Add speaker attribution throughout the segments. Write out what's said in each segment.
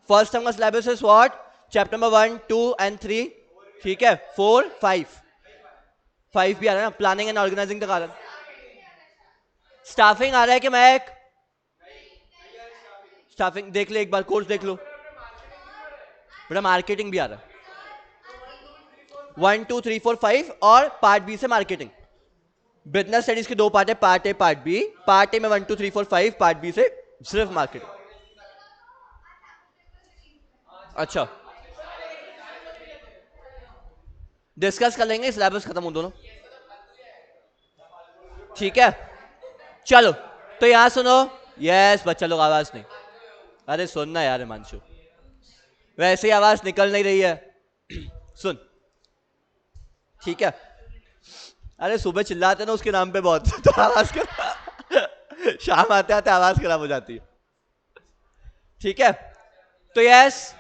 Speaker 1: First term का syllabus is what? Chapter number 1, 2 and 3, ठीक है, 4, 5 भी आ रहा है ना, प्लानिंग एंड ऑर्गेनाइजिंग तक आ रहा है। स्टाफिंग आ रहा है कि मैं स्टाफिंग देख ले एक बार, कोर्स देख लो बेटा, मार्केटिंग भी आ रहा है 1, 2, 3, 4, 5 और पार्ट बी से मार्केटिंग। बिजनेस स्टडीज के दो पार्ट है, part A part B. Part A में 1, 2, 3, 4, 5, पार्ट बी से सिर्फ मार्केटिंग। अच्छा डिस्कस कर लेंगे, सिलेबस खत्म हो दोनों, ठीक है। चलो तो यहां सुनो, यस बच्चा लोग आवाज नहीं, अरे सुनना यार हिमांशु, वैसे ही आवाज निकल नहीं रही है सुन, ठीक है। अरे सुबह चिल्लाते ना उसके नाम पे बहुत तो आवाज कर शाम आते आते आवाज खराब हो जाती है, ठीक है। तो यस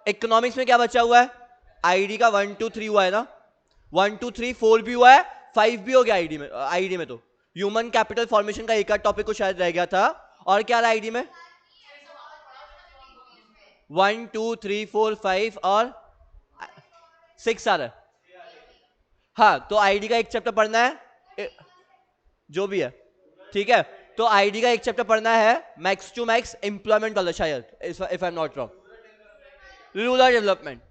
Speaker 1: इकोनॉमिक्स में क्या बचा हुआ है? आईडी का 1, 2, 3 हुआ है ना, 1, 2, 3, 4 भी हुआ है, 5 भी हो गया आईडी में। आईडी में तो ह्यूमन कैपिटल फॉर्मेशन का एक टॉपिक को शायद रह गया था, और क्या रहा आईडी में? 1, 2, 3, 4, 5 और 6 आ रहा है। हाँ तो आईडी का एक चैप्टर पढ़ना है, जो भी है, ठीक है। तो आईडी का एक चैप्टर पढ़ना है, मैक्स टू मैक्स एम्प्लॉयमेंट वाला शायद, if I am not wrong, rural development,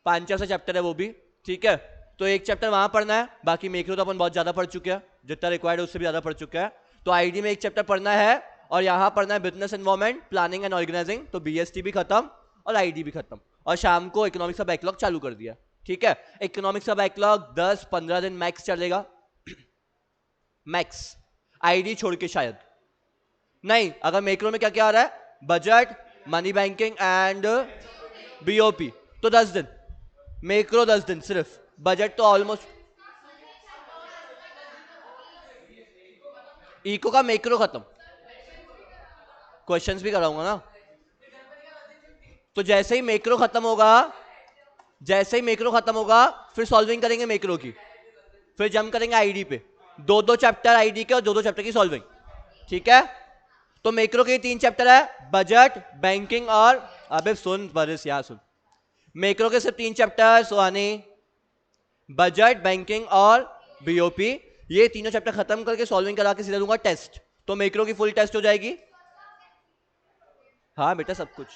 Speaker 1: 5-6 chapter है वो भी, ठीक है। तो एक चैप्टर वहां पढ़ना है, बाकी मैक्रो तो अपन बहुत ज्यादा पढ़ चुके हैं, जितना रिक्वायर्ड है उससे भी ज्यादा पढ़ चुके हैं। तो आईडी में एक चैप्टर पढ़ना है, और यहां पढ़ना है business environment, planning and organising. तो बीएसटी भी खत्म और आईडी भी खत्म, और शाम को इकोनॉमिक्स का बैकलॉग चालू कर दिया, ठीक है। इकोनॉमिक्स का बैकलॉग 10-15 दिन मैक्स चलेगा, मैक्स, आईडी छोड़ के शायद नहीं। अगर मैक्रो में क्या क्या आ रहा है? Budget, money banking and BOP, तो 10 दिन मैक्रो, 10 दिन सिर्फ। बजट तो ऑलमोस्ट, इको का मैक्रो खत्म, क्वेश्चंस भी कराऊंगा ना। तो जैसे ही मैक्रो खत्म होगा, जैसे ही मैक्रो खत्म होगा फिर सॉल्विंग करेंगे मैक्रो की, फिर जंप करेंगे आईडी पे, 2-2 चैप्टर आईडी के और 2-2 चैप्टर की सॉल्विंग, ठीक है। तो मैक्रो के 3 चैप्टर है, बजट, बैंकिंग और, अबे सुन बरिस यहाँ सुन, मैक्रो के सिर्फ 3 चैप्टर, सुहानी, बजट, बैंकिंग और बीओपी। ये तीनों चैप्टर खत्म करके सॉल्विंग करा के सीधा दूंगा टेस्ट, तो मैक्रो की फुल टेस्ट हो जाएगी। हाँ बेटा सब कुछ,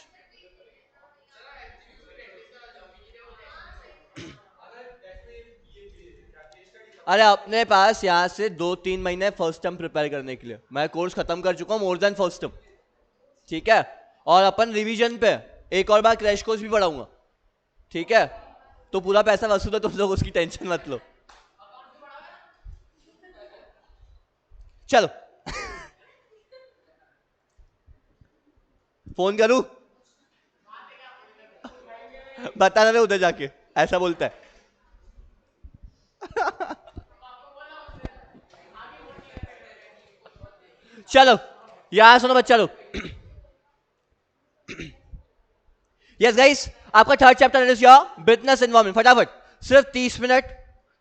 Speaker 1: अरे अपने पास यहाँ से 2-3 महीने फर्स्ट टर्म प्रिपेयर करने के लिए, मैं कोर्स खत्म कर चुका हूँ मोर देन फर्स्ट टर्म, ठीक है। और अपन रिवीजन पे एक और बार क्रैश कोर्स भी पढ़ाऊंगा, ठीक है। तो पूरा पैसा वसूल है, तुम लोग उसकी टेंशन मत लो। चलो फोन करूं? बता रहे उधर जाके ऐसा बोलता है चलो यहां सुनो बच्चा लोग, यस गाइस, आपका third chapter is your business environment. फटाफट सिर्फ 30 मिनट,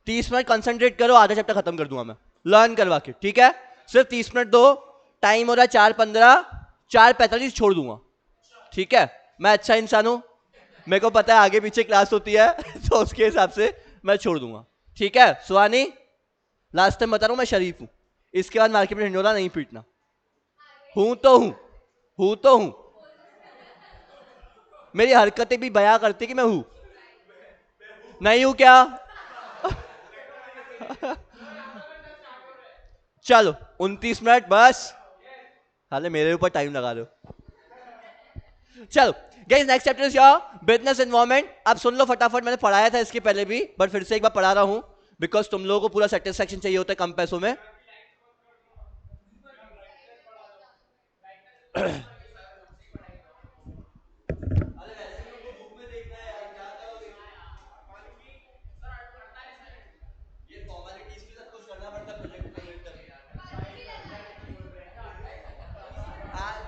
Speaker 1: 30 मिनट कंसंट्रेट करो, आधा चैप्टर खत्म कर दूंगा मैं लर्न करवा के, ठीक है। सिर्फ 30 मिनट दो, टाइम हो रहा है 4:15, 4:45 छोड़ दूंगा, ठीक है। मैं अच्छा इंसान हूं, मेरे को पता है आगे पीछे क्लास होती है तो उसके हिसाब से मैं छोड़ दूंगा, ठीक है। सुहानी लास्ट टाइम बता रहा हूं मैं शरीफ हूं, इसके बाद मार्केट में ढिंडोरा नहीं पीटना, हूं तो हूं तो हूं, मेरी हरकतें भी बयां करती कि मैं हूं, नहीं हूं क्या? चलो 29 मिनट बस, हाले मेरे ऊपर टाइम लगा दो। चलो guys next chapter is your business environment. अब सुन लो फटाफट, मैंने पढ़ाया था इसके पहले भी, बट फिर से एक बार पढ़ा रहा हूं, बिकॉज तुम लोगों को पूरा सेटिस्फैक्शन चाहिए होता है कम पैसों में।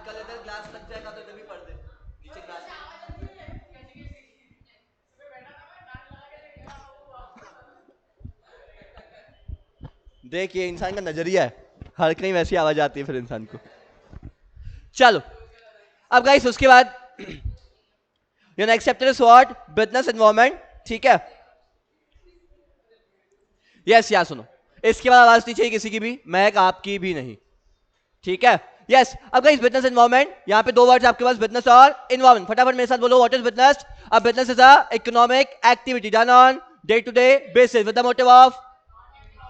Speaker 1: कल इधर ग्लास लग जाएगा तो इधर भी पढ़ दे, नीचे ग्लास। देखिए इंसान का नजरिया है, हर कहीं वैसी आवाज आती है फिर इंसान को। चलो अब गाइस उसके बाद your next chapter is what, business environment, ठीक है। यस या सुनो, इसके बाद आवाज नहीं चाहिए किसी की भी, महक आपकी भी नहीं, ठीक है। यस अब गाइस बिजनेस एनवायरनमेंट, यहां पे दो वर्ड्स आपके पास, बिजनेस और एनवायरनमेंट, फटाफट मेरे साथ बोलो व्हाट इज बिजनेस। अब business is a economic activity done on day to day basis with the motive of,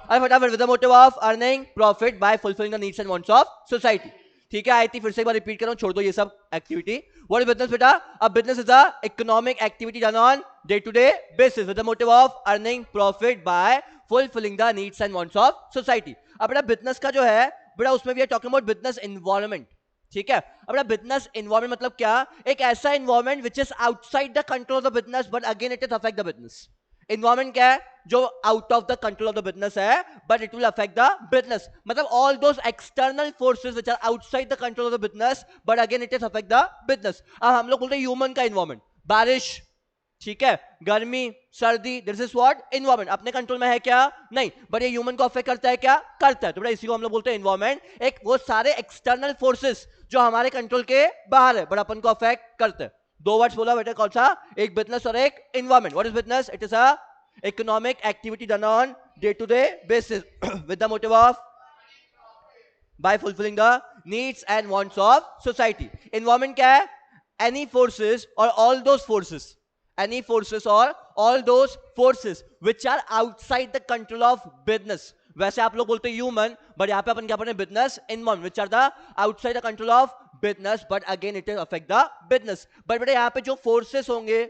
Speaker 1: और फटाफट with the motive of earning profit by fulfilling the needs and wants of society, ठीक है। आई थी फिर से एक बार repeat कर रहा हूं, छोड़ दो ये सब एक्टिविटी। व्हाट इज बिजनेस बेटा? अब business is a economic activity done on day to day basis with the motive of earning profit by fulfilling the needs and wants of society. अब बेटा बिजनेस का जो है बेटा, उसमें we are talking about business environment, ठीक है। अब बेटा बिजनेस एनवायरनमेंट मतलब क्या? एक ऐसा environment which is outside the control of the business but again it is affect the business. Environment क्या है? जो out of the control of the business है but it will affect the business, मतलब all those external forces which are outside the control of the business but again it is affect the business. अब हम लोग बोलते हैं human का environment, बारिश, ठीक है, गर्मी, सर्दी, दिस इज व्हाट एनवायरनमेंट। अपने कंट्रोल में है क्या? नहीं, बट ये ह्यूमन को अफेक्ट करता है क्या? करता है। तो बेटा इसी को हम लोग बोलते हैं एनवायरनमेंट। एक वो सारे एक्सटर्नल फोर्सेस जो हमारे कंट्रोल के बाहर है बट अपन को अफेक्ट करते हैं। दो वर्ड्स बोला बेटा, कौन सा? एक बिजनेस और एक environment. What is business? It is a economic activity done on day-to-day basis with the motive of by fulfilling the needs and wants of society. Environment क्या है? Any forces or all those forces, any forces or all those forces which are outside the control of business. वैसे आप लोग बोलते हैं human, but यहाँ पे अपन क्या पढ़ रहे हैं? Business environment which are the outside the control of business but again it affect the business. But बेटा यहाँ पे जो फोर्सेस होंगे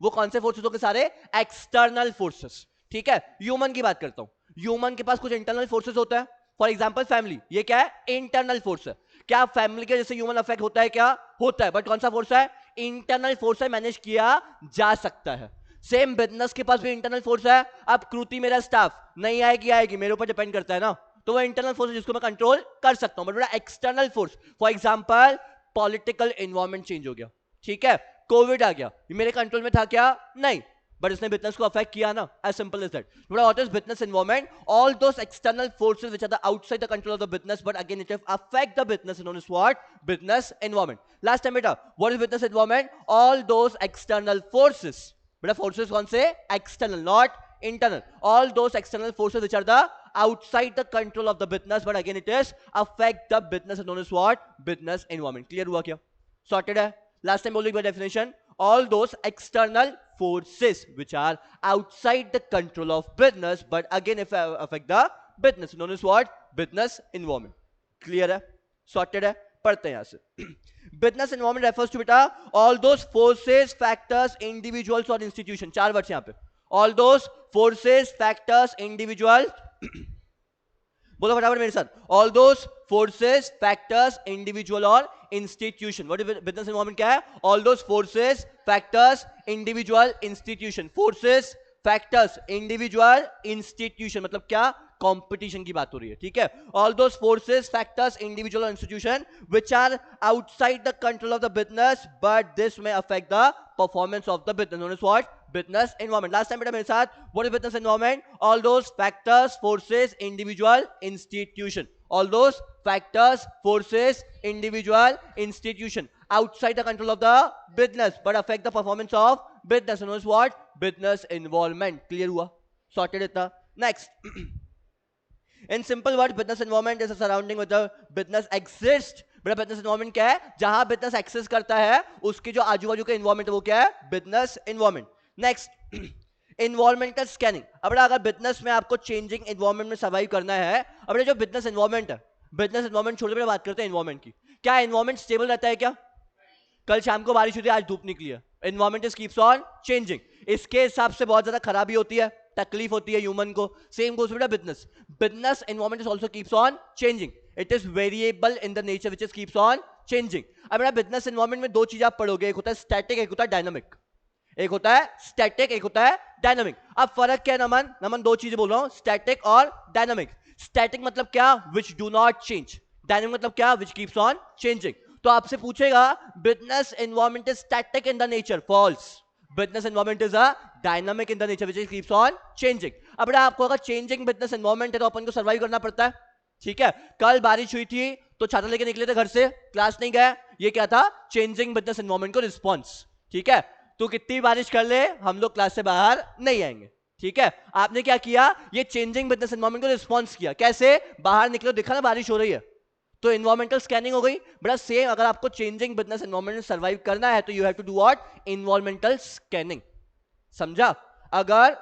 Speaker 1: वो कौन से फोर्सेस होंगे? सारे एक्सटर्नल फोर्सेस, ठीक है। ह्यूमन की बात करता हूं, ह्यूमन के पास कुछ इंटरनल फोर्सेस होता है, फॉर एग्जांपल फैमिली, ये क्या है? इंटरनल फोर्स है। क्या फैमिली के जैसे ह्यूमन अफेक्ट होता है? क्या होता है, बट कौन सा फोर्स है? इंटरनल फोर्स है, मैनेज किया जा सकता है। सेम बिजनेस के पास भी इंटरनल फोर्स है। अब कृति मेरा स्टाफ नहीं आएगी, आएगी मेरे ऊपर डिपेंड करता है ना, तो वो इंटरनल फोर्स है जिसको मैं कंट्रोल कर सकता हूं। बट बेटा external force, for example political environment change हो गया, ठीक है, कोविड आ गया, ये मेरे कंट्रोल में था क्या? नहीं, बट इसने बिजनेस को अफेक्ट किया ना, as simple as that. What is business environment? All those external forces which are the outside the control of the business but again it affect the business known as what? Business environment. Last time बेटा, what is business environment? All those external forces, बेटा forces कौन से? External, not internal. All those external forces which are the outside the control of the business but again it is affect the business known as what? Business environment. clear हुआ क्या? sorted है? last time बोली by definition, all those external forces which are outside the control of business but again if affect the business known as what? Business environment. clear है? sorted है? पढ़ते हैं यहां से। business environment refers to बेटा all those forces, factors, individuals और institution, चार words यहां पे। all those forces, factors, individuals बोलो फटाफट मेरे साथ, all those forces, factors, individual और institution. What is business environment? क्या है? All those forces, factors, individual, institution. Forces, factors, individual, institution मतलब क्या? कंपटीशन की बात हो रही है, ठीक है। All those forces, factors, individual और institution which are outside the control of the business but this may affect the performance of the business known as what? business environment. last time बेटा मेरे साथ, what is business environment? all those factors, forces, individual, institution. all those factors, forces, individual, institution outside the control of the business but affect the performance of business known as what? business environment. clear हुआ? sorted इतना। next in simple words, business environment is a surrounding with the business exists. बेटा business environment क्या है? जहां business access करता है उसके जो आजू बाजू का एनवायरनमेंट है वो क्या है? Business environment. Next environmental scanning. अब अगर बिजनेस में आपको चेंजिंग एनवायरनमेंट में सर्वाइव करना है, अब जो बिजनेस एनवायरनमेंट है, बिजनेस एनवायरनमेंट छोड़ के बात करते हैं एनवायरनमेंट की। क्या एनवायरनमेंट स्टेबल रहता है क्या? कल शाम को बारिश हुई थी, आज धूप निकली है, environment is keeps on changing. इसके हिसाब से बहुत ज्यादा खराबी होती है, तकलीफ होती है ह्यूमन को। सेम गोस बेटा business, business environment is also keeps on changing, it is variable in the nature which is keeps on changing. अब बेटा बिजनेस एनवायरनमेंट में दो चीजें आप पढ़ोगे, एक होता है स्टैटिक, एक होता है डायनामिक। एक होता है स्टैटिक, एक होता है डायनामिक। अब फर्क क्या है नमन? नमन दो चीजें बोल रहा हूं, स्टैटिक और डायनामिक। स्टैटिक मतलब क्या? Which do not change. Dynamic मतलब क्या? Which keeps on changing. तो आपसे पूछेगा business environment is static in the nature, false. Business environment is a dynamic in the nature which keeps on changing. अब आपको अगर चेंजिंग बिजनेस एनवायरनमेंट है तो अपन को सर्वाइव करना पड़ता है, ठीक है। कल बारिश हुई थी तो छाता लेके निकले थे घर से, क्लास नहीं गए, ये क्या था, चेंजिंग बिजनेस एनवायरनमेंट को रिस्पॉन्स। ठीक है, तो कितनी बारिश कर ले हम लोग क्लास से बाहर नहीं आएंगे। ठीक है, आपने क्या किया, ये चेंजिंग बिजनेस एनवायरनमेंट को रिस्पॉन्स किया। कैसे, बाहर निकलो, देखा ना बारिश हो रही है, तो एनवायरमेंटल स्कैनिंग हो गई। बड़ा सेम, अगर आपको चेंजिंग बिजनेस एनवायरनमेंट में सर्वाइव करना है तो you have to do what, environmental scanning. समझा, अगर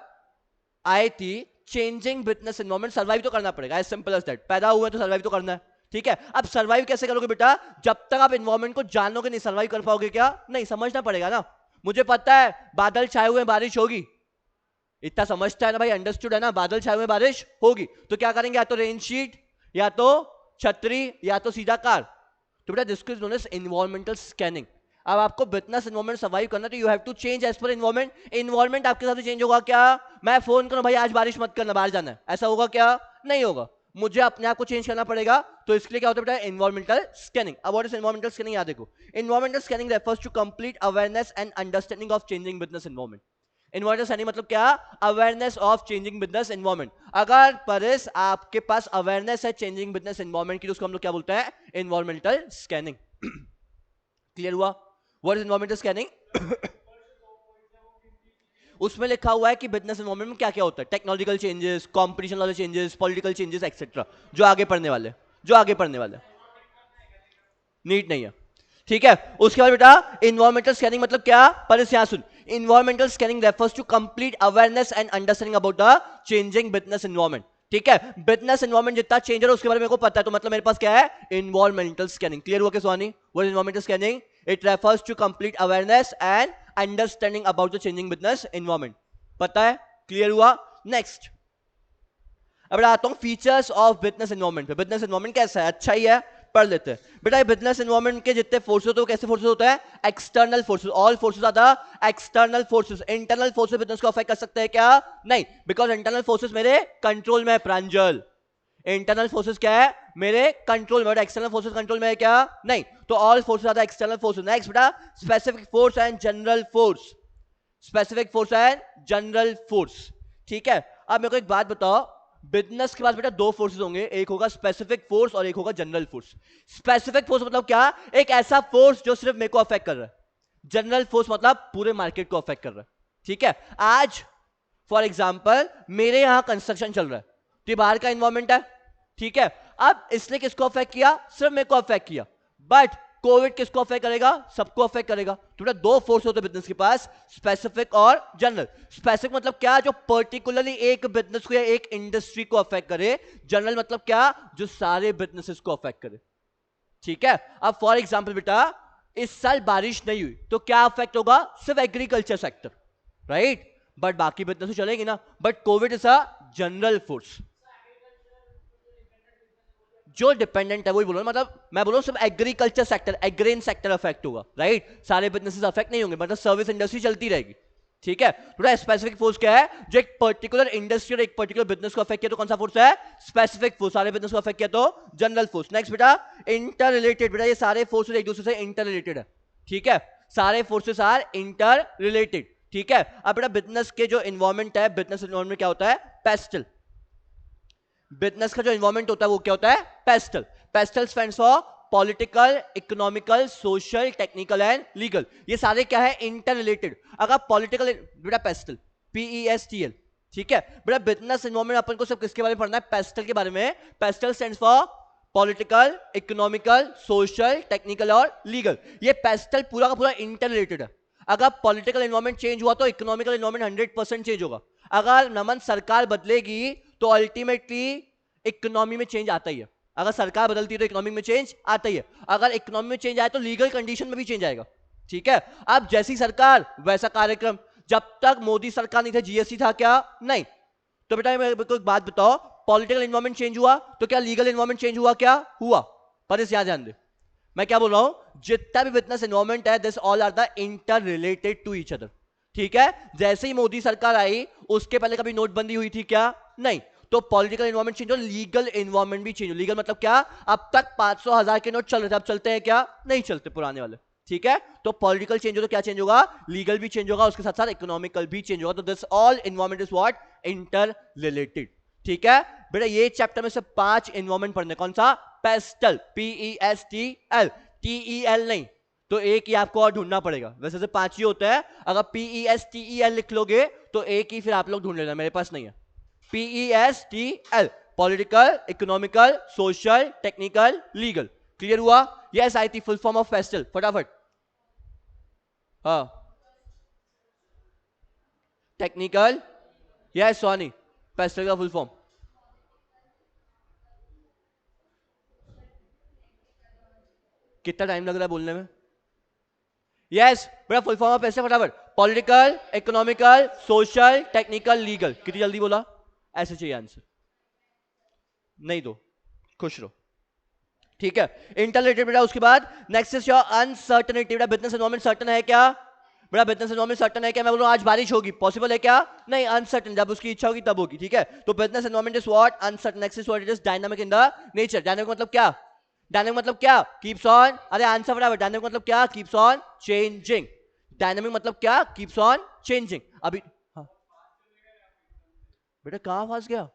Speaker 1: आई थी चेंजिंग बिजनेस एनवायरनमेंट, सर्वाइव तो करना पड़ेगा, एज सिंपल एज दैट। पैदा हुए तो सर्वाइव तो करना है। ठीक है, अब सर्वाइव कैसे करोगे बेटा, जब तक आप एनवायरनमेंट को जानोगे नहीं सर्वाइव कर पाओगे क्या, नहीं, समझना पड़ेगा ना। मुझे पता है बादल छाए हुए बारिश होगी, इतना समझता है ना भाई, अंडरस्टूड है ना, बादल छाए हुए बारिश होगी, तो क्या करेंगे, या तो रेन शीट, या तो छतरी, या तो सीधा कार। तो बेटा this is known as environmental scanning. अब आपको बिजनेस एनवायरमेंट सर्वाइव करना, तो you have to change as per environment. Environment आपके साथ चेंज होगा क्या, मैं फोन करूं भाई आज बारिश मत करना, बाहर जाना है, ऐसा होगा क्या, नहीं होगा। मुझे अपने आप को चेंज करना पड़ेगा, तो इसके लिए क्या होता है बेटा, एनवायरमेंटल स्कैनिंग। अब व्हाट इज एनवायरमेंटल स्कैनिंग, याद देखो, environmental scanning refers to complete awareness and understanding of changing business environment. Environmental scanning मतलब क्या, awareness of changing business environment. अगर परिस आपके पास अवेयरनेस है चेंजिंग बिजनेस एनवायरमेंट की, तो उसको हम लोग क्या बोलते हैं, एनवायरमेंटल स्कैनिंग। क्लियर हुआ, व्हाट इज एनवायरमेंटल स्कैनिंग। उसमें लिखा हुआ है कि बिजनेस एनवायरनमेंट में क्या क्या होता है, टेक्नोलॉजिकल चेंजेस, कंपटीशन वाले चेंजेस, पॉलिटिकल चेंजेस एक्सेट्रा, जो आगे पढ़ने वाले, जो आगे पढ़ने वाले। नीट नहीं है, ठीक है। उसके बाद बेटा एनवायरमेंटल स्कैनिंग मतलब क्या, पर यहां सुन, environmental scanning refers to complete awareness and understanding about the changing business environment. ठीक है, बिजनेस एनवायरनमेंट जितना चेंज है उसके बारे में मेरे को पता है, तो मतलब मेरे पास क्या है, एनवायरमेंटल स्कैनिंग। क्लियर हुआ क्या Swani, what is environmental scanning, it refers to complete awareness and understanding about the changing business environment. पता है, क्लियर हुआ। नेक्स्ट अब आता हूं फीचर्स ऑफ बिजनेस एनवायरनमेंट पे। बिजनेस एनवायरनमेंट कैसा है, अच्छा ही है, पढ़ लेते हैं बेटा। बिजनेस एनवायरनमेंट के जितने फोर्सेस होते हैं, कैसे फोर्सेस होते हैं, external forces. All forces are the external forces. Internal forces business को अफेक्ट कर सकते हैं क्या, नहीं, बिकॉज इंटरनल फोर्सेस मेरे कंट्रोल में है प्रांजल। इंटरनल फोर्सेस क्या है, मेरे कंट्रोल में, एक्सटर्नल फोर्सेस कंट्रोल में है क्या, नहीं, तो all forces are the external forces. Next बेटा specific force and general force. Specific force and general force, ठीक है। अब मेरे को एक बात बताओ, बिजनेस के पास बेटा दो फोर्सेस होंगे, एक होगा स्पेसिफिक फोर्स और एक होगा जनरल फोर्स। स्पेसिफिक फोर्स मतलब क्या, एक ऐसा फोर्स जो सिर्फ मेरे को अफेक्ट कर रहा है। जनरल फोर्स मतलब पूरे मार्केट को अफेक्ट कर रहा है। ठीक है, आज फॉर एग्जांपल मेरे यहां कंस्ट्रक्शन चल रहा है, तो ये बाहर का एनवायरमेंट है। ठीक है, अब इसने किसको अफेक्ट किया, सिर्फ मेरे को अफेक्ट किया, बट कोविड किसको अफेक्ट करेगा, सबको अफेक्ट करेगा। तो बेटा दो फोर्स होते हैं बिजनेस के पास, स्पेसिफिक और जनरल। स्पेसिफिक मतलब क्या, जो पर्टिकुलरली एक बिजनेस को या एक इंडस्ट्री को अफेक्ट करे। जनरल मतलब क्या, जो सारे बिजनेसेस को अफेक्ट करे। ठीक है, अब फॉर एग्जांपल बेटा इस साल बारिश नहीं हुई तो क्या अफेक्ट होगा, सिर्फ एग्रीकल्चर सेक्टर, राइट, बट बाकी बिजनेस चलेगी ना। But Covid is a general force, जो डिपेंडेंट है वही बोलो, मतलब मैं बोल रहा हूं सिर्फ एग्रीकल्चर सेक्टर, एग्रेन सेक्टर अफेक्ट होगा, राइट, सारे बिजनेसेस अफेक्ट नहीं होंगे, मतलब सर्विस इंडस्ट्री चलती रहेगी। ठीक है, थोड़ा स्पेसिफिक फोर्स क्या है, जो एक पर्टिकुलर इंडस्ट्री और एक पर्टिकुलर बिजनेस को अफेक्ट किया तो कौन सा फोर्स है, स्पेसिफिक फोर्स। सारे बिजनेस को अफेक्ट किया तो जनरल फोर्स। नेक्स्ट बेटा इंटर रिलेटेड। बेटा ये सारे फोर्सेस एक दूसरे से इंटर रिलेटेड है। ठीक है, सारे फोर्सेस आर इंटर रिलेटेड। ठीक है, अब बेटा बिजनेस के जो एनवायरमेंट है, बिजनेस एनवायरमेंट क्या होता है, पेस्टल। बिजनेस का जो एनवायरमेंट होता है वो क्या होता है, pastel. Pastel stands for political, economical, social, technical and legal. ये सारे क्या है, इंटर रिलेटेड। अगर पॉलिटिकल बेटा पेस्टल, PESTL। ठीक है, बेटा बिजनेस एनवायरमेंट अपन को सब किसके बारे में पढ़ना है, पेस्टल के बारे में। Pastel stands for political, economical, social, technical और लीगल। ये पेस्टल पूरा का पूरा इंटर रिलेटेड है। अगर पॉलिटिकल एनवायरमेंट चेंज हुआ तो इकोनॉमिकल एनवायरमेंट 100% चेंज होगा। अगर नमन सरकार बदलेगी तो अल्टीमेटली इकोनॉमी में चेंज आता ही है। अगर सरकार बदलती है तो इकोनॉमी में चेंज आता ही है। अगर इकोनॉमी में चेंज आए तो लीगल कंडीशन में भी चेंज आएगा। ठीक है, अब जैसी सरकार वैसा कार्यक्रम। जब तक मोदी सरकार नहीं था GST था क्या, नहीं। तो बेटा मेरे को एक बात बताओ, पॉलिटिकल एनवायरमेंट चेंज हुआ तो क्या लीगल एनवायरमेंट चेंज हुआ, क्या हुआ, पर इस ध्यान दे मैं क्या बोल रहा हूं, जितना भी बिजनेस एनवायरमेंट है this all are the interrelated to each other. ठीक है, जैसे ही मोदी सरकार आई उसके पहले कभी नोटबंदी हुई थी क्या, नहीं। तो पॉलिटिकल एनवायरमेंट चेंज हो, लीगल एनवायरमेंट भी चेंज हो। लीगल मतलब क्या, अब तक 500,000 के नोट चल रहे थे, अब चलते हैं क्या, नहीं चलते पुराने वाले। ठीक है, तो पॉलिटिकल चेंज हो तो क्या चेंज होगा, लीगल भी चेंज होगा, उसके साथ साथ इकोनॉमिकल भी चेंज होगा। तो this all environment is what, inter related. ठीक है बेटा, ये चैप्टर में से 5 एनवायरमेंट पढ़ने, कौन सा, पेस्टल, PESTL, TEL नहीं, तो एक ही आपको और ढूंढना पड़ेगा। वैसे से 5 ही होता है, अगर PESTEL लिख लोगे तो एक ही फिर आप लोग ढूंढ लेना, मेरे पास नहीं है। PESTL, political, economical, social, technical, legal. Clear हुआ? यस आई थी फुल फॉर्म ऑफ पेस्टल, फटाफट। हाँ, टेक्निकल, यस सोनी, पेस्टल का फुल फॉर्म। कितना टाइम लग रहा है बोलने में? यस बड़ा फुल फॉर्म ऑफ पेस्टल, फटाफट। Political, economical, social, technical, legal. कितनी जल्दी बोला? ऐसे चाहिए आंसर, नहीं दो, खुश रहो। ठीक है, इंटरलेटेड बेटा। उसके बाद नेक्स्ट इज योर अनसर्टेनिटी। बेटा बिजनेस एनवायरनमेंट सर्टन है क्या? बेटा बिजनेस एनवायरनमेंट सर्टन है क्या? मैं बोलूं आज बारिश होगी, पॉसिबल है क्या? नहीं, अनसर्टन, जब उसकी इच्छा होगी तब होगी। ठीक है, तो business environment is what? Uncertain. Next is what? It is dynamic in the nature. Dynamic मतलब क्या? डायनामिक मतलब क्या? कीप्स ऑन, अरे आंसर फटाफट। डायनामिक मतलब क्या? Keeps on changing. डायनामिक मतलब क्या? Keeps on changing. अभी हाँ बेटा, कहां फंस गया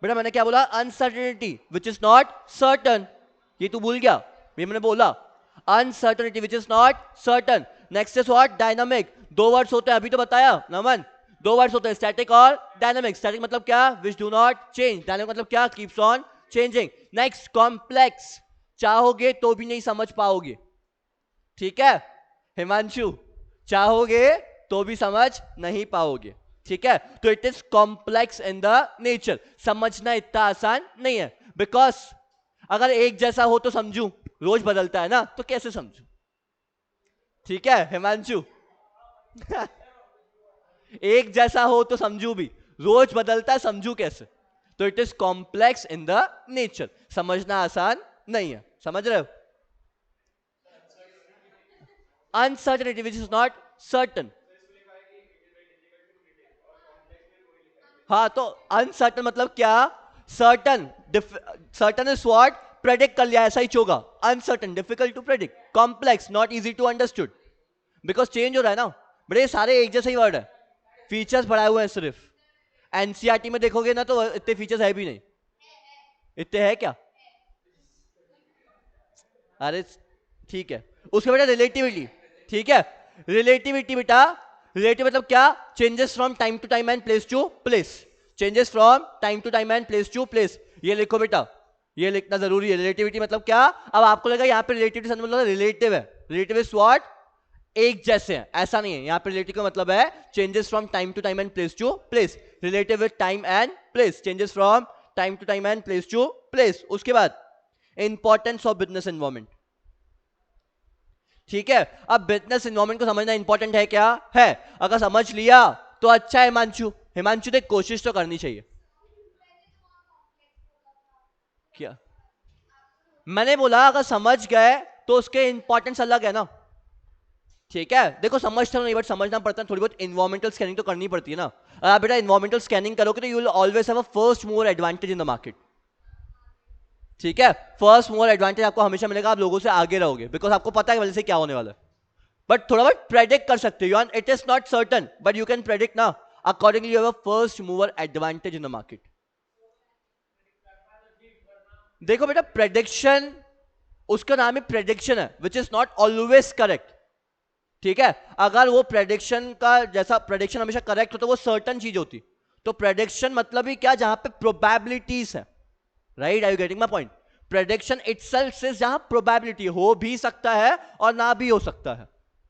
Speaker 1: बेटा? मैंने क्या बोला? Uncertainty which is not certain. ये तू भूल गया? ये मैंने बोला uncertainty which is not certain. Next is what? Dynamic. दो वर्ड्स होते हैं, अभी तो बताया नमन, दो वर्ड्स होते हैं, स्टैटिक और डायनामिक। स्टैटिक मतलब क्या? Which do not change. Dynamic मतलब क्या? Keeps on changing. Next complex, चाहोगे तो भी नहीं समझ पाओगे। ठीक है हिमांशु, चाहोगे तो भी समझ नहीं पाओगे। ठीक है, तो it is complex in the nature. समझना इतना आसान नहीं है, बिकॉज अगर एक जैसा हो तो समझू, रोज बदलता है ना, तो कैसे समझू? ठीक है हिमांशु एक जैसा हो तो समझू भी, रोज बदलता है, समझू कैसे? तो it is complex in the nature, समझना आसान नहीं है। समझ रहे हो? Uncertainty which is not certain. हाँ, तो अनसर्टन मतलब क्या? Certain, certain is what? Predict कर लिया ऐसा ही होगा। Uncertain, difficult to predict. Complex, not easy to understood, because change हो रहा है ना। बड़े सारे एक जैसे ही वर्ड है, फीचर्स बढ़ाए हुए हैं सिर्फ। एनसीईआरटी में देखोगे ना तो इतने फीचर्स है भी नहीं। इतने है क्या? अरे ठीक है, उसके बेटा रिलेटिविटी। ठीक है, रिलेटिविटी बेटा, रिलेटिव मतलब क्या? Changes from time to time and place to place. Changes from time to time and place to place, ये लिखो बेटा, ये लिखना जरूरी है। रिलेटिविटी मतलब क्या? अब आपको लगा यहाँ पे रिलेटिविटी मतलब रिलेटिव है, रिलेटिव इज व्हाट? एक जैसे हैं, ऐसा नहीं है। यहाँ पे रिलेटिव का मतलब है changes from time to time and place to place. Relative with time and place, changes from time to time and place to place. उसके बाद इंपॉर्टेंस ऑफ बिजनेस एनवायरनमेंट। ठीक है, अब बिजनेस एनवायरनमेंट को समझना इंपॉर्टेंट है क्या? है। अगर समझ लिया तो अच्छा है हिमांशु। हिमांशु ने कोशिश तो करनी चाहिए। क्या मैंने बोला? अगर समझ गए तो उसके इंपॉर्टेंस अलग है ना। ठीक है, देखो समझते हो नहीं, बट समझना पड़ता है, थोड़ी बहुत इन्वायरमेंटल स्कैनिंग तो करनी पड़ती है ना। अगर बेटा इन्वायरमेंटल स्कैनिंग करोगे तो you will always have a first mover advantage in the market. ठीक है, फर्स्ट मूवर एडवांटेज आपको हमेशा मिलेगा, आप लोगों से आगे रहोगे, बिकॉज आपको पता है वजह से क्या होने वाला है। बट थोड़ा बहुत प्रेडिक्ट कर सकते हो, it is not certain but you can predict ना। Accordingly you have a first mover advantage in the market. देखो बेटा, प्रेडिक्शन, उसका नाम ही प्रेडिक्शन है, which is not always correct. ठीक है, अगर वो प्रेडिक्शन का जैसा प्रेडिक्शन हमेशा करेक्ट होता, वो सर्टन चीज होती। तो प्रेडिक्शन मतलब ही क्या? जहां पे प्रोबेबिलिटीज है। Right, are you getting my point? Prediction itself से जहां प्रोबेबिलिटी हो भी सकता है और ना भी हो सकता है।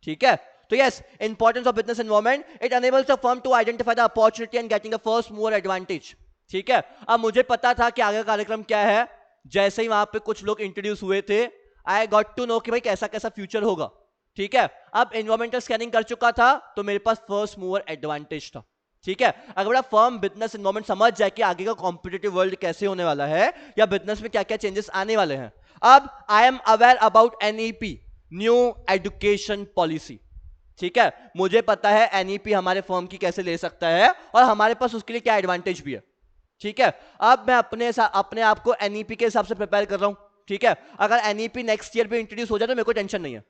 Speaker 1: ठीक है, तो yes, importance of business environment, it enables a firm to identify the opportunity and getting a first mover advantage. ठीक है, अब मुझे पता था कि आगे कार्यक्रम क्या है, जैसे ही वहां पे कुछ लोग इंट्रोड्यूस हुए थे, आई गॉट टू नो कि भाई कैसा कैसा फ्यूचर होगा। ठीक है, अब एनवायरमेंटल स्कैनिंग कर चुका था तो मेरे पास फर्स्ट मूवर एडवांटेज था। ठीक है, अगर बड़ा फर्म बिजनेस एनवायरमेंट समझ जाए कि आगे का कॉम्पिटिटिव वर्ल्ड कैसे होने वाला है या बिजनेस में क्या क्या चेंजेस आने वाले हैं। अब I am aware about NEP, new education policy. ठीक है, मुझे पता है एनईपी हमारे फर्म की कैसे ले सकता है और हमारे पास उसके लिए क्या एडवांटेज भी है। ठीक है, अब मैं अपने आप को एनईपी के हिसाब से प्रिपेयर कर रहा हूं। ठीक है, अगर एनईपी नेक्स्ट ईयर भी इंट्रोड्यूस हो जाए तो मेरे को टेंशन नहीं है।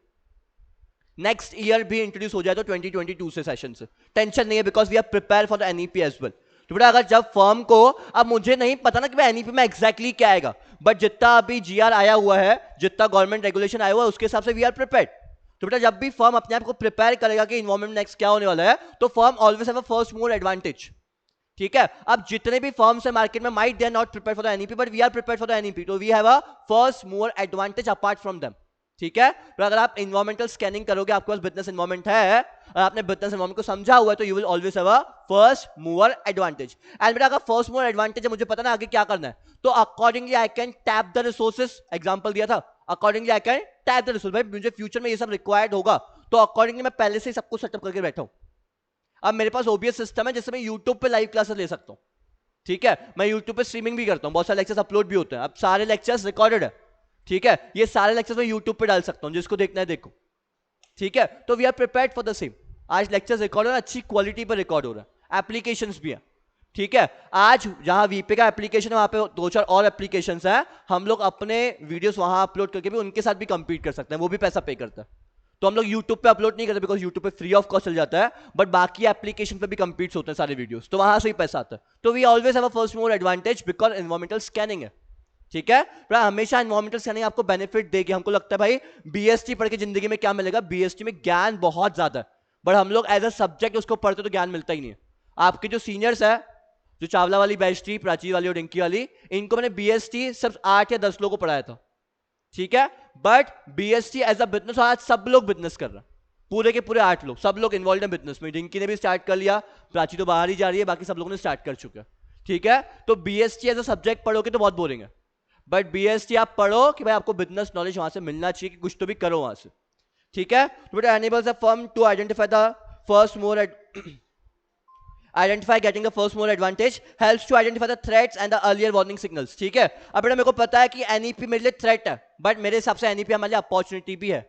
Speaker 1: नेक्स्ट ईयर भी इंट्रोड्यूस हो जाए तो 2022 से सेशन से टेंशन नहीं है, because we are prepare for the NEP as well. तो बेटा अगर जब फर्म को, अब मुझे नहीं पता ना कि एनईपी में एग्जैक्टली क्या आएगा, बट जितना अभी जीआर आया हुआ है, जितना गवर्नमेंट रेगुलेशन आया हुआ है, उसके हिसाब से वी आर प्रिपेयर्ड। तो बेटा जब भी फर्म अपने आप को प्रिपेयर करेगा कि इन्वायरमेंट नेक्स्ट क्या होने वाला है, तो firm always have a first mover advantage. ठीक है, अब जितने भी फर्म्स है मार्केट में, might they are not prepare for the NEP, but we are prepare for the NEP, तो we have a first mover advantage apart from them. ठीक है, तो अगर आप इन्वायरमेंटल स्कैनिंग करोगे, आपके पास बिजनेस इन्वायरमेंट है और आपने बिजनेस इन्वायरमेंट को समझा हुआ है, तो you will always have a first mover advantage. And बेटा अगर फर्स्ट मूवर एडवांटेज है, मुझे पता ना आगे क्या करना है, तो accordingly I can tap the resources. Example दिया था, accordingly I can tap the resource. भाई मुझे फ्यूचर में ये सब रिक्वायर्ड होगा, तो अकॉर्डिंगली मैं पहले से ही सब कुछ सेटअप करके बैठा हूं। अब मेरे पास ओबीएस सिस्टम है जिससे मैं यूट्यूब पे लाइव क्लासेस ले सकता हूं। ठीक है, मैं यूट्यूब पे स्ट्रीमिंग भी करता हूं, बहुत सारे लेक्चर्स अपलोड भी होते हैं, अब सारे लेक्चर्स रिकॉर्डेड है। ठीक है, ये सारे लेक्चर्स मैं यूट्यूब पे डाल सकता हूं, जिसको देखना है देखो। ठीक है, तो we are prepared for the same. आज लेक्चर्स रिकॉर्ड हो रहा है, अच्छी क्वालिटी पर रिकॉर्ड हो रहा है, एप्लीकेशंस भी है। ठीक है, आज जहां वीपे का एप्लीकेशन है, वहां पे 2-4 और एप्लीकेशंस हैं, हम लोग अपने वीडियोस वहां अपलोड करके भी उनके साथ भी कंपीट कर सकते हैं, वो भी पैसा पे करता है। तो हम लोग यूट्यूब पे अपलोड नहीं करते बिकॉज यूट्यूब पे फ्री ऑफ कॉस्ट चल जाता है, बट बाकी एप्लीकेशन पे भी कंपीट होते हैं सारे वीडियोस, तो वहां से ही पैसा आता है। तो we always have a first mover advantage because environmental scanning है। ठीक है, पर हमेशा एनवायरमेंटल स्कैनिंग आपको बेनिफिट देगी। हमको लगता है भाई बीएसटी पढ़ के जिंदगी में क्या मिलेगा, बीएसटी में ज्ञान बहुत ज्यादा है, बट हम लोग एज अ सब्जेक्ट उसको पढ़ते तो ज्ञान मिलता ही नहीं है। आपके जो सीनियर्स है, जो चावला वाली बैच थी, प्राची वाली और डिंकी वाली, इनको मैंने बीएसटी सिर्फ 8 या 10 लोगों को पढ़ाया था। ठीक है, but BST as a business, आज सब लोग बिजनेस कर रहे हैं, पूरे के पूरे 8 लोग, सब लोग इन्वॉल्व हैं बिजनेस में। डिंकी ने भी स्टार्ट कर लिया, प्राची तो बाहर ही जा रही है, बाकी सब लोगों ने स्टार्ट कर चुके हैं। ठीक है, तो बीएसटी एज अ सब्जेक्ट पढ़ोगे तो बहुत बोरिंग है, बट बीएसटी आप पढ़ो कि भाई आपको बिजनेस नॉलेज वहां से मिलना चाहिए, कि कुछ तो भी करो वहां से। ठीक है, तो बेटा enables a firm to identify the first more identify getting the first mover advantage, helps to identify the threats and the earlier warning signals। ठीक है, अब बेटा मेरे को पता है कि एनईपी मेरे लिए थ्रेट है, बट मेरे हिसाब से एनईपी हमारे लिए अपॉर्चुनिटी भी है।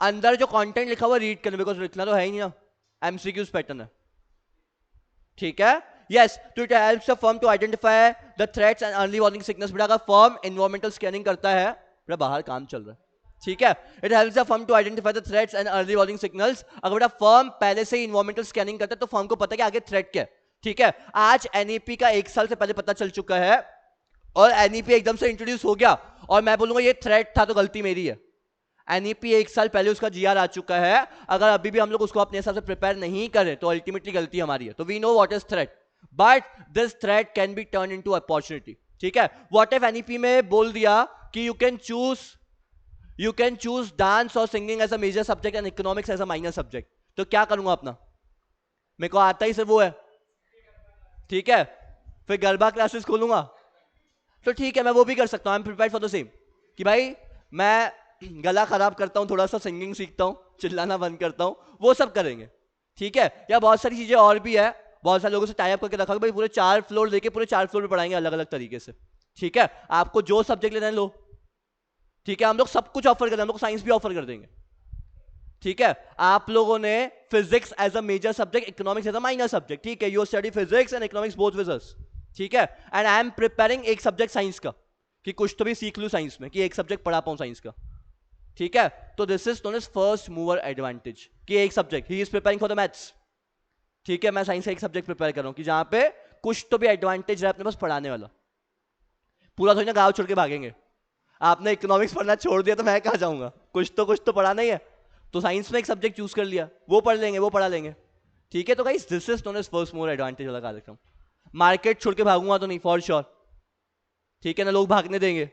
Speaker 1: अंदर जो कंटेंट लिखा हुआ रीड करना, बिकॉज लिखना तो है ही नहीं ना, एमसीक्यूज पैटर्न है। ठीक है, यस, तो it helps a firm to identify the threats and early warning signals. बेटा अगर फर्म एनवायरमेंटल स्कैनिंग करता है, बेटा बाहर काम चल रहा है। ठीक है, it helps the firm to identify the threats and early warning signals. अगर बेटा फर्म पहले से ही एनवायरमेंटल स्कैनिंग करता है, तो फर्म को पता है कि आगे थ्रेट क्या है। ठीक है, आज एनईपी का 1 साल से पहले पता चल चुका है, और एनईपी एकदम से इंट्रोड्यूस हो गया और मैं बोलूंगा ये थ्रेट था, तो गलती मेरी है। एनईपी 1 साल पहले उसका जीआर आ चुका है, अगर अभी भी हम लोग उसको अपने हिसाब से प्रिपेयर नहीं करें, तो अल्टीमेटली गलती हमारी है। तो we know what is threat, but this threat can be turn into opportunity. ठीक है, व्हाट इफ एनईपी में बोल दिया कि यू कैन चूज डांस और singing as a major subject and economics as a minor subject, तो क्या करूंगा अपना, मेरे को आता ही सिर्फ वो है। ठीक है, फिर गरबा क्लासेस खोलूंगा, तो ठीक है मैं वो भी कर सकता हूं, I am prepared for the same, कि भाई मैं गला खराब करता हूं, थोड़ा सा सिंगिंग सीखता हूं, चिल्लाना बंद करता हूं, वो सब करेंगे। ठीक है, या बहुत सारी चीजें और भी है, बहुत सारे लोगों से टाई अप करके रखा, भाई पूरे 4 फ्लोर लेके पूरे 4 फ्लोर पे पढ़ाएंगे अलग अलग तरीके से। ठीक है, आपको जो सब्जेक्ट लेना है लो। ठीक है, हम लोग सब कुछ ऑफर कर देंगे, हम लोग साइंस भी ऑफर कर देंगे। ठीक है, आप लोगों ने physics as a major subject, economics as a minor subject. ठीक है, you study physics and economics both with us. ठीक है, एंड आई एम प्रिपेयरिंग एक सब्जेक्ट साइंस का, कि कुछ तो भी सीख लूं साइंस में, कि एक सब्जेक्ट पढ़ा पाऊं साइंस का। ठीक है, तो this is known as first mover advantage, कि एक subject, he is preparing for the maths. ठीक है, मैं साइंस का एक सब्जेक्ट प्रिपेयर कर रहा हूं, कि जहां पे कुछ तो भी एडवांटेज है अपने पास पढ़ाने वाला। पूरा थोड़ी ना गांव छोड़ के भागेंगे, आपने इकोनॉमिक्स पढ़ना छोड़ दिया तो मैं कहां जाऊंगा, कुछ तो पढ़ाना ही है, तो साइंस में एक सब्जेक्ट चूज कर लिया, वो पढ़ लेंगे, वो पढ़ा लेंगे। ठीक है, तो guys this is known as first mover advantage वाला कार्यक्रम। मार्केट छोड़ के भागूंगा तो नहीं, फॉर श्योर। ठीक है ना, लोग भागने देंगे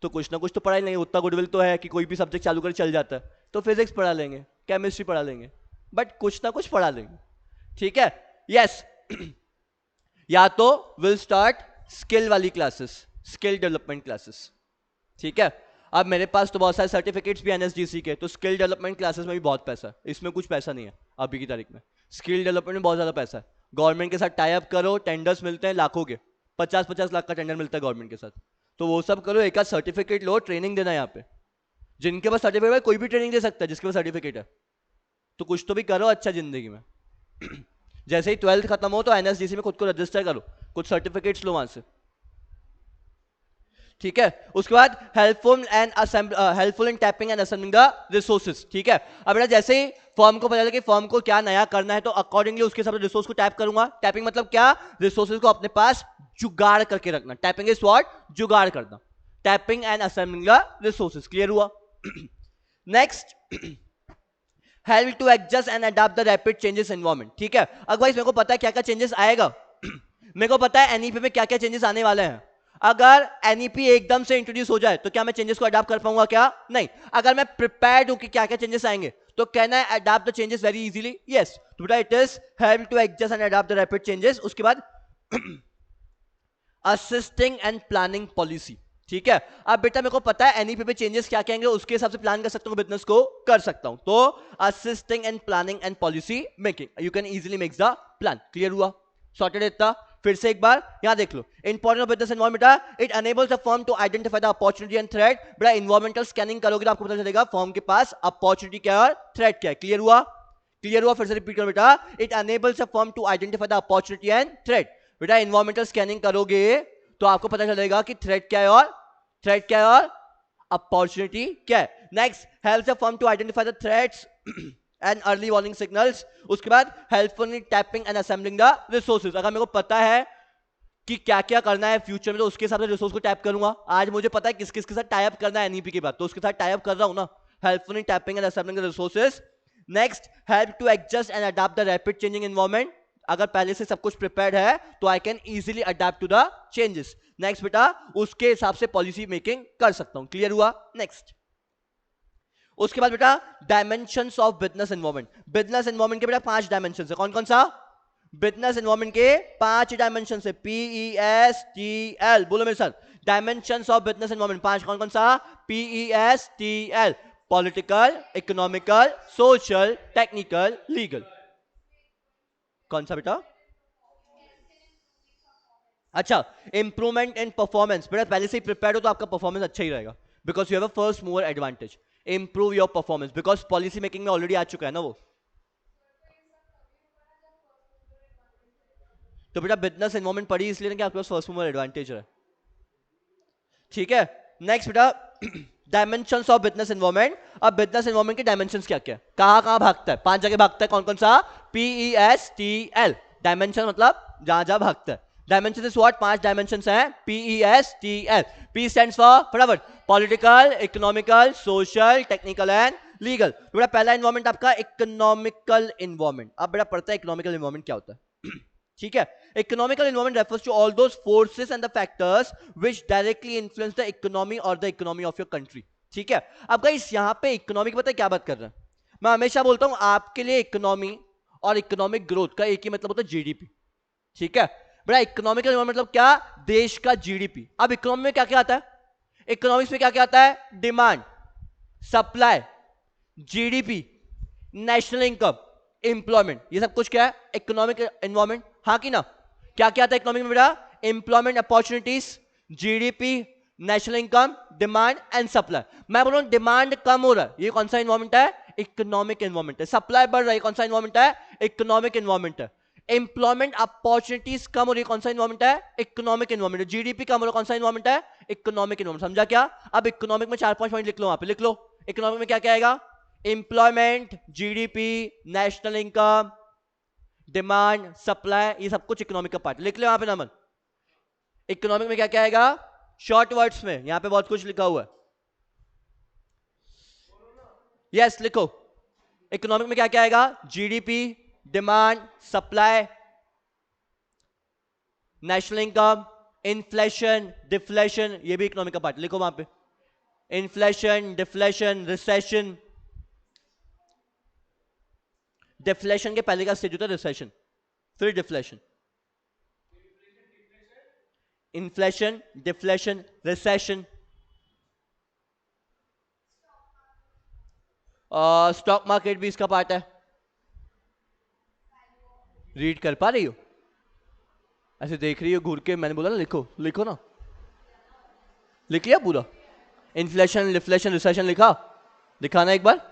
Speaker 1: तो कुछ ना कुछ तो पढ़ा ही लेंगे, उतना गुडविल तो है कि कोई भी सब्जेक्ट चालू कर चल जाता है, तो फिजिक्स पढ़ा लेंगे, केमिस्ट्री पढ़ा लेंगे, बट कुछ ना कुछ पढ़ा लेंगे। ठीक है, यस या तो विल स्टार्ट स्किल वाली क्लासेस, स्किल डेवलपमेंट क्लासेस। ठीक है, अब मेरे पास तो बहुत सारे सर्टिफिकेट्स भी एनएसडीसी के, तो स्किल डेवलपमेंट क्लासेस में भी बहुत पैसा है, इसमें कुछ पैसा नहीं है अभी की तारीख में। स्किल डेवलपमेंट में बहुत ज्यादा पैसा है, गवर्नमेंट के साथ टाई अप करो, टेंडर्स मिलते हैं लाखों के, 50-50 लाख का टेंडर मिलता है गवर्नमेंट के साथ, तो वो सब करो, एक आध सर्टिफिकेट लो, ट्रेनिंग देना यहाँ पे। जिनके पास सर्टिफिकेट है कोई भी ट्रेनिंग दे सकता है, जिसके पास सर्टिफिकेट है, तो कुछ तो भी करो अच्छा जिंदगी में। जैसे ही 12th खत्म हो तो एनएसडीसी में खुद को रजिस्टर करो, कुछ सर्टिफिकेट्स लो वहां से। ठीक है, उसके बाद helpful in tapping and assembling the resources. ठीक है, अब बेटा जैसे ही फर्म को पता चला कि फर्म को क्या नया करना है तो अकॉर्डिंगली उसके हिसाब से रिसोर्स को टैप करूंगा। टैपिंग मतलब क्या, रिसोर्सेज को अपने पास जुगाड़ करके रखना। टैपिंग इज व्हाट, जुगाड़ करना। Tapping and assembling the resources, clear हुआ। Next, help to adjust and adopt the rapid changes environment. ठीक है, अब गाइस मेरे को पता है क्या क्या चेंजेस आएगा मेरे को पता है एनईपी में क्या क्या चेंजेस आने वाले हैं। अगर एनईपी एकदम से इंट्रोड्यूस हो जाए तो क्या मैं चेंजेस को अडॉप्ट कर पाऊंगा, क्या नहीं। अगर मैं प्रिपेयर्ड हूं कि क्या क्या चेंजेस आएंगे तो कहना है adopt the changes very easily, yes. तो बेटा it is help to adjust and adopt the rapid changes. उसके बाद असिस्टिंग एंड प्लानिंग पॉलिसी। ठीक है, अब बेटा मेरे को पता है एनईपी पे चेंजेस क्या क्या आएंगे, उसके हिसाब से प्लान कर सकता हूँ, बिजनेस को कर सकता हूं। तो assisting and planning and policy making, you can easily make the plan. Clear हुआ, सॉर्टेड इतना। फिर से एक बार यहां देख लो, important of business environment, it enables the firm to identify the opportunity and threat. बेटा इन्वायरमेंटल स्कैनिंग करोगे तो आपको पता चलेगा फर्म के पास अपॉर्चुनिटी क्या है और थ्रेट क्या है। क्लियर हुआ, क्लियर हुआ, फिर से रिपीट करो बेटा, it enables the firm to identify the opportunity and threat. बेटा इन्वायरमेंटल स्कैनिंग करोगे तो आपको पता चलेगा कि थ्रेट क्या है और अपॉर्चुनिटी क्या है। Next, help the firm to identify the threats and early warning signals. उसके बाद helpful in tapping and assembling the resources. अगर मेरे को पता है कि क्या क्या करना है फ्यूचर में तो उसके हिसाब से रिसोर्स को टैप करूंगा। आज मुझे पता है किस किस के साथ टाई अप करना है एनईपी के बाद, तो उसके साथ टाई अप कर रहा हूं ना। Helpful in tapping and assembling the resources. Next, help to adjust and adopt the rapid changing environment. अगर पहले से सब कुछ प्रिपेयर्ड है तो I can easily adopt to the changes. Next बेटा, उसके हिसाब से पॉलिसी मेकिंग कर सकता हूं। क्लियर हुआ। नेक्स्ट, उसके बाद बेटा dimensions of business environment. Business environment के बेटा 5 डायमेंशंस है। कौन कौन सा? बिजनेस एनवायरनमेंट के 5 डायमेंशंस है, PESTL। बोलो मेरे साथ, डायमेंशंस ऑफ बिजनेस एनवायरनमेंट 5। कौन कौन सा? PESTL, political, economical, social, technical, legal. कौन सा बेटा? अच्छा, इंप्रूवमेंट इन परफॉर्मेंस। बेटा पहले से ही प्रिपेयर्ड हो तो आपका परफॉर्मेंस अच्छा ही रहेगा, because you have a first mover advantage. Improve your performance, because policy making में ऑलरेडी आ चुका है ना वो। तो बेटा बिजनेस एनवायरनमेंट पढ़ी इसलिए ना कि आपके पास फर्स्ट मूवर एडवांटेज है। ठीक है, नेक्स्ट बेटा डायमेंशंस ऑफ बिजनेस एनवायरनमेंट। अब बिजनेस एनवायरनमेंट के डायमेंशंस क्या क्या है, कहां कहां भागता है? 5 जगह भागता है। कौन कौन सा? PESTL, डायमेंशन मतलब जहां जहां भागता है। Dimension is what? 5 डायमेंशंस हैं, PESTL। P स्टैंड्स फॉर फटाफट, political, economical, social, technical and legal. बेटा पहला एनवायरनमेंट आपका इकोनॉमिकल एनवायरनमेंट। अब बेटा पढ़ता है इकोनॉमिकल एनवायरनमेंट क्या होता है। ठीक है, economical environment refers to all those forces and the factors which directly influence the economy और the economy of your country. ठीक है, अब गाइस यहां पे इकोनॉमी की पता है क्या बात कर रहे हैं? मैं हमेशा बोलता हूं आपके लिए इकोनॉमी और इकोनॉमिक ग्रोथ का एक ही मतलब होता है, जीडीपी। ठीक है, बड़ा इकोनॉमिकल एनवायरनमेंट मतलब क्या? देश का जीडीपी। अब इकोनॉमी में क्या क्या आता है? इकोनॉमिक्स में क्या क्या आता है? Demand, supply, GDP, national income, employment. ये सब कुछ क्या है? Economic environment. हाँ कि ना? क्या क्या आता है इकोनॉमिक में बेटा? Employment opportunities, GDP, national income, demand and supply. मैं बोल रहा हूं डिमांड कम हो रहा है, ये कौन सा एनवायरनमेंट है? इकोनॉमिक एनवायरनमेंट है। सप्लाई बढ़ रहा है, कौन सा एनवायरनमेंट है? इकोनॉमिक एनवायरनमेंट है। एम्प्लॉयमेंट अपॉर्चुनिटीज कम हो रही है, कौन सा एनवायरनमेंट है? इकोनॉमिक एनवायरनमेंट है। जीडीपी कम हो रहा है, कौन सा एनवायरनमेंट है? Economic environment. समझा क्या? अब इकोनॉमिक में 4-5 पॉइंट लिख लो, वहां पे लिख लो। इकोनॉमिक में क्या क्या आएगा? Employment, GDP, national income, demand, supply, ये सब कुछ इकोनॉमिक का पार्ट। लिख ले वहां पे नमन, इकोनॉमिक में क्या क्या आएगा? शॉर्ट वर्ड्स में, यहां पे बहुत कुछ लिखा हुआ है। यस लिखो, इकोनॉमिक में क्या क्या आएगा? GDP, demand, supply, national income, inflation, deflation, ये भी इकोनॉमिक का पार्ट। लिखो वहां पे, इन्फ्लेशन, डिफ्लेशन, रिसेशन। डिफ्लेशन के पहले का स्टेज होता है रिसेशन, फिर deflation. Inflation, deflation, recession. Stock market भी इसका पार्ट है। रीड कर पा रही हो? ऐसे देख रही हो घूर के, मैंने बोला ना लिखो, लिखो ना। लिख लिया पूरा? इन्फ्लेशन, डिफ्लेशन, रिसेशन लिखा? दिखाना एक बार।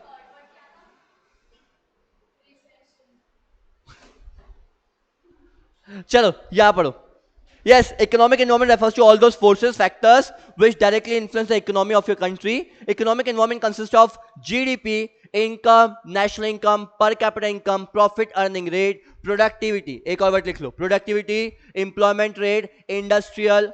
Speaker 1: चलो यहां पढ़ो, Yes, economic environment refers to all those forces, factors which directly influence the economy of your country. Economic environment consists of GDP, income, national income, per capita income, profit earning rate, productivity. एक और word लिख लो, productivity, employment rate, industrial,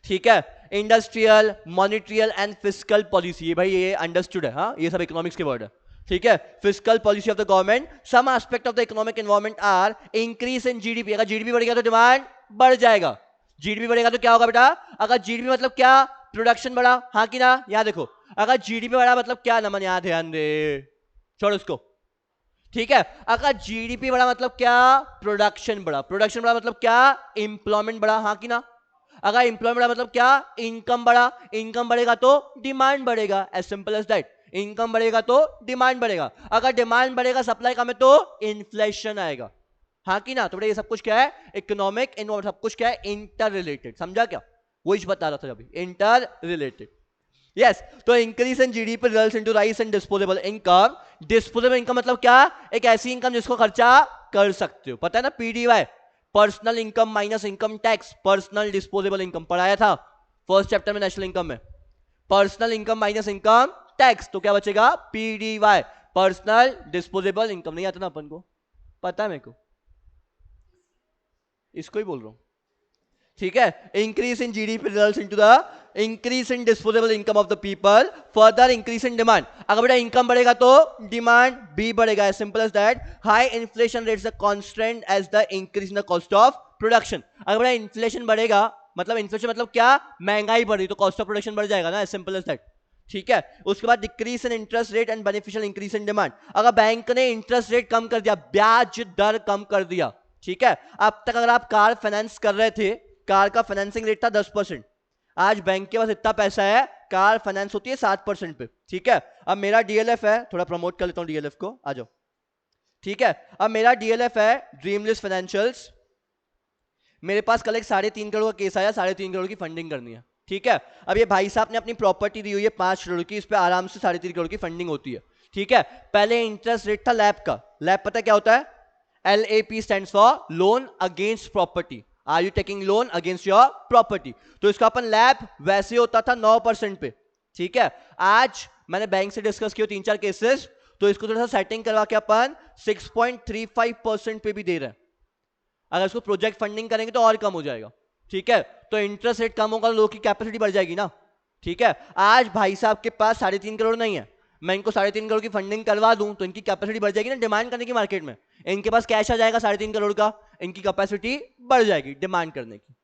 Speaker 1: ठीक है, industrial, मॉनिटरियल and physical policy. ये भाई ये understood है, हाँ ये सब इकोनॉमिक्स के वर्ड है, ठीक है। Physical policy of the government, some aspect of the economic environment are increase in GDP. अगर जीडीपी बढ़ेगा तो डिमांड बढ़ जाएगा। जीडीपी बढ़ेगा तो क्या होगा बेटा? अगर जीडीपी मतलब क्या? प्रोडक्शन बढ़ा, हाँ कि ना? यहाँ देखो, अगर जीडीपी बढ़ा मतलब क्या? नमन यहाँ ध्यान दे, छोड़ उसको, ठीक है। अगर जीडीपी बढ़ा मतलब क्या? प्रोडक्शन बढ़ा। प्रोडक्शन बढ़ा मतलब क्या? इंप्लॉयमेंट बढ़ा, हाँ कि ना? अगर इंप्लॉयमेंट बढ़ा मतलब क्या? इनकम बढ़ा। इनकम बढ़ेगा तो डिमांड बढ़ेगा, as simple as that. Income बढ़ेगा तो डिमांड बढ़ेगा। अगर डिमांड बढ़ेगा, सप्लाई कम है तो इन्फ्लेशन आएगा, हाँ कि ना? तो बेटा ये सब कुछ क्या है? इकोनॉमिक इन्वॉल्व, सब कुछ क्या है? इंटर रिलेटेड, समझा क्या? वही बता रहा था अभी, इंटर रिलेटेड। यस, तो increase in GDP results into rise in disposable income. Disposable income मतलब क्या? एक ऐसी इनकम जिसको खर्चा कर सकते हो, पता है ना? PDY, personal income minus income tax, personal disposable income पढ़ाया था फर्स्ट चैप्टर में नेशनल इनकम में। Personal income minus income tax, तो क्या बचेगा? PDY, personal disposable income. नहीं आता ना अपन को, पता है मेरे को, इसको ही बोल रहा हूं, ठीक है। Increase in GDP results into the increase in disposable income of the people, further increase in demand. अगर बेटा इनकम बढ़ेगा तो डिमांड भी बढ़ेगा, simple as that. High inflation rates the constant as the increase in the cost of production. अगर बेटा inflation बढ़ेगा मतलब, इन्फ्लेशन मतलब क्या? महंगाई बढ़ रही, तो कॉस्ट ऑफ प्रोडक्शन बढ़ जाएगा ना, सिंपल एज दैट, ठीक है। उसके बाद decrease in interest rate and beneficial increase in demand. अगर बैंक ने इंटरेस्ट रेट कम कर दिया, ब्याज दर कम कर दिया, ठीक है। अब तक अगर आप कार फाइनेंस कर रहे थे, कार का फाइनेंसिंग रेट था 10%, आज बैंक के पास इतना पैसा है, कार फाइनेंस होती है 7% पे, ठीक है। अब मेरा डीएलएफ है, थोड़ा प्रमोट कर लेता हूं डीएलएफ को, आ जाओ, ठीक है। अब मेरा डीएलएफ है ड्रीमलिस्ट फाइनेंशियल्स। मेरे पास कल एक 3.5 करोड़ का केस आया, 3.5 करोड़ की फंडिंग करनी है, ठीक है। अब ये भाई साहब ने अपनी प्रॉपर्टी दी हुई है 5 करोड़ की, इस पे आराम से 3.5 करोड़ की फंडिंग होती है, ठीक है। पहले इंटरेस्ट रेट था लैब का। लैब पता क्या होता है? LAP stands for loan against property. Are you taking loan against your property? तो इसका अपन लैब वैसे होता था 9% पे, ठीक है। आज मैंने बैंक से डिस्कस किया 3-4 केसेस, तो इसको थोड़ा सा सेटिंग करवा के अपन 6.35% पे भी दे रहे हैं। अगर इसको प्रोजेक्ट फंडिंग करेंगे तो और कम हो जाएगा, ठीक है। तो इंटरेस्ट रेट कम होगा तो लोगों की कैपेसिटी बढ़ जाएगी ना, ठीक है। आज भाई साहब के पास 3.5 करोड़ नहीं है, मैं इनको 3.5 करोड़ की फंडिंग करवा दूं तो इनकी कैपेसिटी बढ़ जाएगी ना डिमांड करने की मार्केट में। इनके पास कैश आ जाएगा 3.5 करोड़ का, इनकी कैपेसिटी बढ़ जाएगी डिमांड करने की,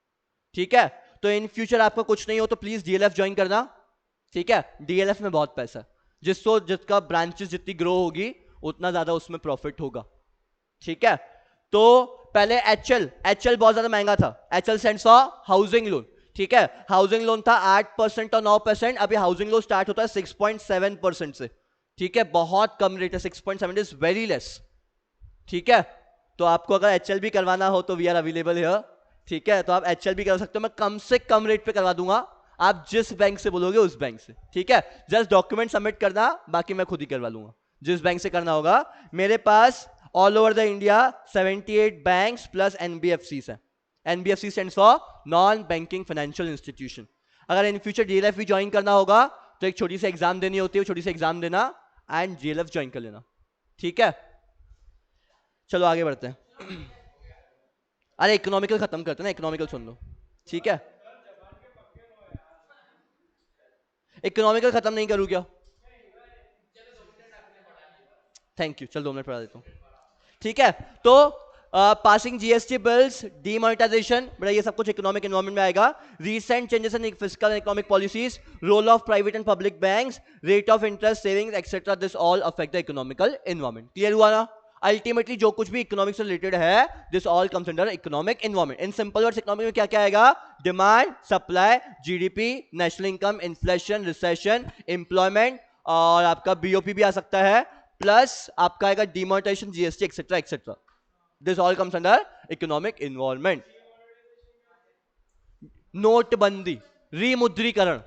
Speaker 1: ठीक है। तो इन फ्यूचर आपका कुछ नहीं हो तो प्लीज डीएलएफ ज्वाइन करना, ठीक है। डीएलएफ में बहुत पैसा है, जिसका ब्रांचेस जितनी ग्रो होगी उतना ज्यादा उसमें प्रॉफिट होगा, ठीक है। तो पहले एचएल बहुत ज्यादा महंगा था। HL stands for housing loan, ठीक है। हाउसिंग लोन था 8% और 9%, अभी हाउसिंग लोन स्टार्ट होता है 6.7% से, ठीक है। बहुत कम रेट है, 6.7 इज वेरी लेस, ठीक है। तो आपको अगर एचएल भी करवाना हो तो वी आर अवेलेबल हियर, ठीक है। तो आप एचएल भी कर सकते हो, मैं कम से कम रेट पे करवा दूंगा, आप जिस बैंक से बोलोगे उस बैंक से, ठीक है। जस्ट डॉक्यूमेंट सबमिट करना, बाकी मैं खुद ही करवा लूंगा जिस बैंक से करना होगा। मेरे पास all over the India 78 banks plus NBFCs है। NBFC stands for non banking financial institution. अगर इन फ्यूचर डीएलएफ भी ज्वाइन करना होगा तो एक छोटी सी एग्जाम देनी होती है, छोटी सी एग्जाम देना एंड डीएलएफ ज्वाइन कर लेना, ठीक है। चलो आगे बढ़ते हैं। अरे इकोनॉमिकल खत्म करते हैं ना, इकोनॉमिकल सुन लो, ठीक है। इकोनॉमिकल खत्म नहीं करूँ क्या? थैंक यू, चल 2 मिनट पढ़ा देता हूँ, ठीक है। तो पासिंग जीएसटी बिल्स, डीमोनेटाइजेशन, बड़ा ये सब कुछ इकोनॉमिक एनवायरनमेंट में आएगा। Recent changes in fiscal and economic policies, role of private and public banks, rate of interest, savings etcetera, this all affect the economical environment. क्लियर हुआ ना? अल्टीमेटली जो कुछ भी इकोनॉमिक्स से रिलेटेड है, this all comes under economic environment. In simple words economic में क्या क्या आएगा? Demand, supply, GDP, national income, inflation, recession, employment, और आपका बीओपी भी आ सकता है, प्लस आपका आएगा demonetisation, GST etcetera etcetera. This all comes under economic environment. नोटबंदी, रिमुद्रीकरण,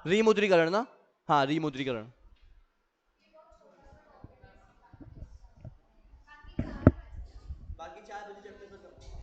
Speaker 1: रिमुद्रीकरण ना, हाँ रिमुद्रीकरण। 4 बजे चैप्टर खत्म।